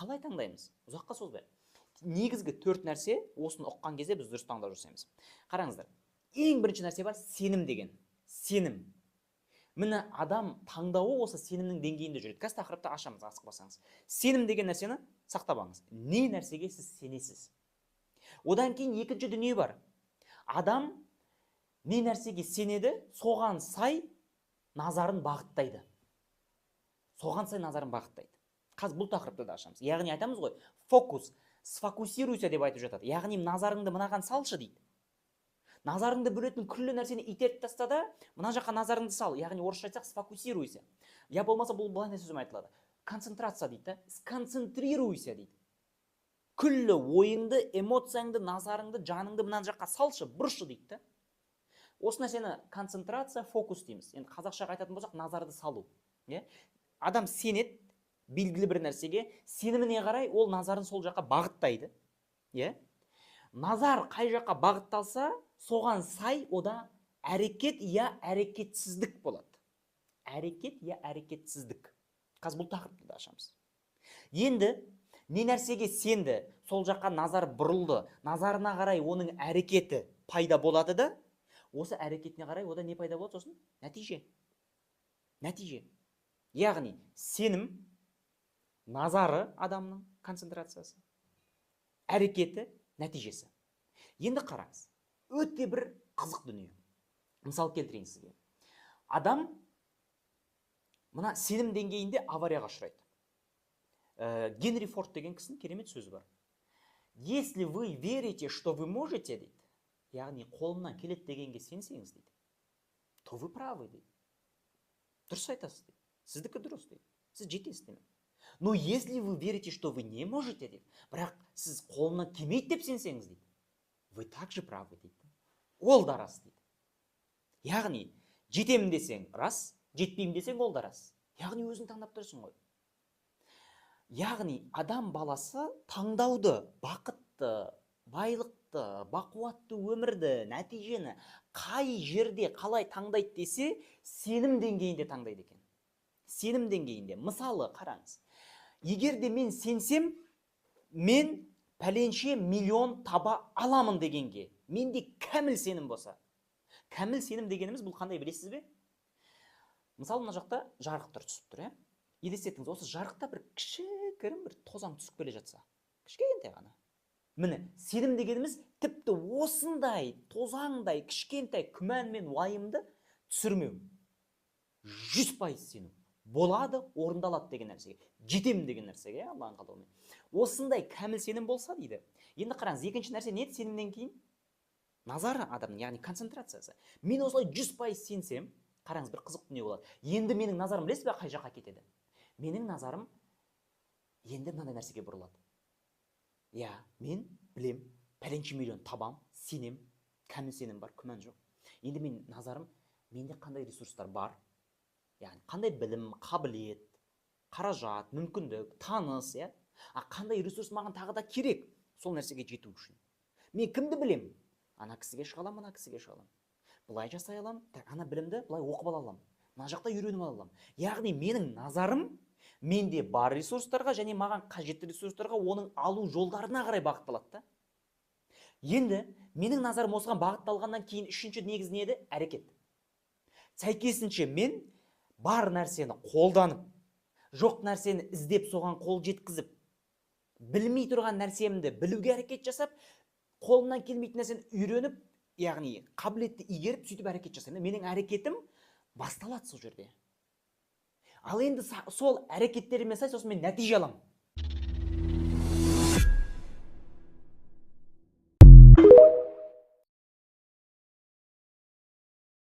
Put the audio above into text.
қалай таңдаймыз? Ұзаққа созбай. Негізгі 4 нәрсе, осыны ұққан кезде біз дұрыс таңдау жасаймыз. Қараңыздар, ең бірінші нәрсе бар сенім деген. Сенім. Міне адам таңдауы осы сенімнің деңгейінде жүреді. Қазір тақырыпты ашамыз, асықпасаңыз. Сенім деген нәрсені сақтап алыңыз. Не нәрсеге сіз сенесіз? Одан кейін екінші дүние бар. Адам не нәрсеге сенеді, соған сай назарын бағыттайды. Соған сай назарын бағыттайды. Қазір бұл тақырыпты да ашамыз. Яғни айтамыз ғой, фокус, сфокусируйся деп айтып жатады. Яғни назарыңды мынаған салшы дейді. Назарыңды бөлетін күллі нәрсені итеріп таста да, мына жаққа назарыңды сал. Яғни орысша айтсақ, сфокусируйся. Я болмаса бұл былай сөзім айтылады. Концентрация дейді, сконцентрируйся дейді. Күллі ойыңды, эмоцияңды, назарыңды, жаныңды мына жаққа салшы, бұршы дейді. Осы нәрсені концентрация, фокус дейміз. Енді қазақшаға айтатын болсақ, назарды салу. Адам сенеді белгілі бір нәрсеге, сеніміне қарай ол назарын сол жаққа бағыттайды. Назар қай жаққа бағытталса, соған сай ода әрекет я әрекетсіздік болады. Әрекет я әрекетсіздік. Қазір бұл тақырыпты да ашамыз. Енді не нәрсеге сенді, сол жаққа назар бұрылды, назарына қарай оның әрекеті пайда болады да, осы әрекетіне қарай ода не пайда болады сосын? Нәтиже. Нәтиже. Яғни сенім, назары адамның концентрациясы, әрекеті, нәтижесі. Енді қараңыз, өте бір қызық дүние. Мысал келтірейін сізге. Адам мына сенім деңгейінде аварияға ұшырайды. Генри Форд деген кісінің керемет сөзі бар. Если вы верите, что вы можете, дейді, яғни қолымнан келеді дегенге сенсеңіз, дейді, то вы правы, дейді. Дұрыс айтасыз, дейді. Сіздікі дұрыс, дейді. Сіз жетесіз, дейді. Но если вы верите, что вы не можете, дейді, бірақ сіз қолымнан келмейді деп сенсеңіз, дейді, вы также правы, дейді. Ол да рас, дейді. Яғни жетемін десең рас, жетпеймін десең ол да рас. Яғни өзің таңдап тұрсың ғой. Яғни адам баласы таңдауды, бақытты, байлықты, бақуатты өмірді, нәтижені қай жерде қалай таңдайды десе, сенім деңгейінде таңдайды екен. Сенім деңгейінде. Мысалы, қараңыз. Егер де мен сенсем, мен пәленше миллион таба аламын дегенге, менде кәміл сенім болса. Кәміл сенім дегеніміз бұл қандай білесіз бе? Мысалы, мына жақта жарық түсіп тұр, елестетіңіз, осы жарықта бір кішігірім бір тозаң түсіп келе жатса, кішкентай ғана. Міне, сенім дегеніміз тіпті осындай тозаңдай кішкентай күмән мен уайымды түсірмеу. 100% сену. Болады, орындалады деген нәрсеге. Жетемін деген нәрсеге, Аллахың қалауымен. Осындай кәміл сенім болса дейді. Енді қараңыз, екінші нәрсе не еді сенімнен кейін? Назары адамның, яғни концентрациясы. Мен осылай 100% сенсем, қараңыз, бір қызық дүние болады. Енді менің назарым білесіз бе қай жаққа кетеді? Менің назарым енді мынандай нәрсеге бұрылады. Мен білем, пәленше миллион табам, сенем, кәміл сенім бар, күмән жоқ. Енді мен назарым, менде қандай ресурстар бар? Яғни қандай білім, қабілет, қаражат, мүмкіндік, таныс, қандай ресурс маған тағы да керек сол нәрсеге жету үшін. Мен кімді білем? Ана кісіге шығалам, ана кісіге шығалам. Бұлай жасай алам, ана білімді бұлай оқып алам. Мына жақта үйреніп алам. Яғни менің назарым менде бар ресурстарға және маған қажетті ресурстарға оның алу жолдарына қарай бағытталады. Енді менің назарым осыған бағытталғаннан кейін үшінші негіз не еді? Әрекет. Сәйкесінше мен бар нәрсені қолданып, жоқ нәрсені іздеп соған қол жеткізіп, білмей тұрған нәрсемді білуге әрекет жасап, қолымнан келмейтін нәрсені үйреніп, яғни қабілетті игеріп, сөйтіп әрекет жасаймын. Менің әрекетім басталады сол жерде. Ал енді сол әрекеттеріме сай сосын мен нәтиже аламын.